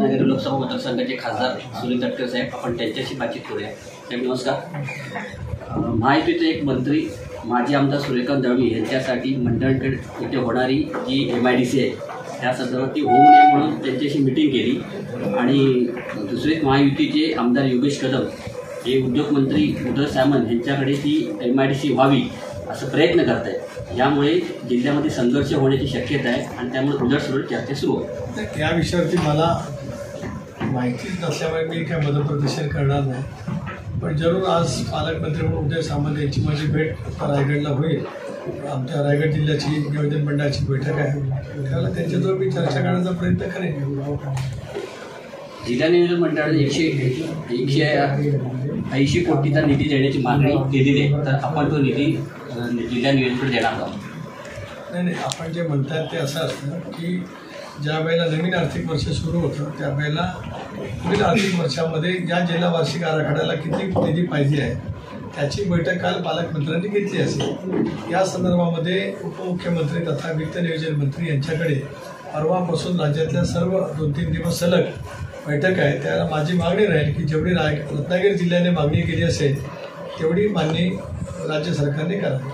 रत्नागिरी लोकसभा मतदारसंघाचे खासदार सुनील तटकरे साहेब, आपण त्यांच्याशी बातचीत करूया. साहेब नमस्कार. महायुतीचे एक मंत्री माजी आमदार सूर्यकांत दळवी यांच्यासाठी मंडळगड इथे होणारी जी MIDC आहे त्या संदर्भात ती होऊ नये म्हणून त्यांच्याशी मिटिंग केली. आणि दुसरे महायुतीचे आमदार योगेश कदम हे उद्योगमंत्री उदय सामंत यांच्याकडे ती MIDC व्हावी असं प्रयत्न करत आहेत. यामुळे जिल्ह्यामध्ये संघर्ष होण्याची शक्यता आहे आणि त्यामुळे उलटसुलट चर्चा सुरू होते. या विषयावरती मला माहितीच नसल्यामुळे मी काय मध्यप्रदर्शन करणार नाही. पण जरूर आज पालकमंत्री म्हणून उदय सामंत यांची माझी भेट रायगडला होईल. आमच्या रायगड जिल्ह्याची नियोजन मंडळाची बैठक आहे, त्याला त्यांच्याजवळ मी चर्चा करण्याचा प्रयत्न करेन. जिल्हा नियोजन मंडळाने 180 कोटीचा निधी देण्याची मागणी केलेली आहे, तर आपण तो निधी जिल्हा नियोजनकडे देणार आहोत. नाही, आपण जे म्हणतात ते असं असतं की ज्या वेळेला नवीन आर्थिक वर्ष सुरू होतं त्यावेळेला पुढील आर्थिक वर्षामध्ये या जिल्हा वार्षिक आराखड्याला किती निधी पाहिजे आहे त्याची बैठक काल पालकमंत्र्यांनी घेतली असेल. या संदर्भामध्ये उपमुख्यमंत्री तथा वित्त नियोजन मंत्री यांच्याकडे परवापासून राज्यातल्या सर्व 2-3 दिवस सलग बैठक आहे. त्याला माझी मागणी राहील की जेवढी रत्नागिरी जिल्ह्याने मागणी केली असेल तेवढी मागणी राज्य सरकारने करावी.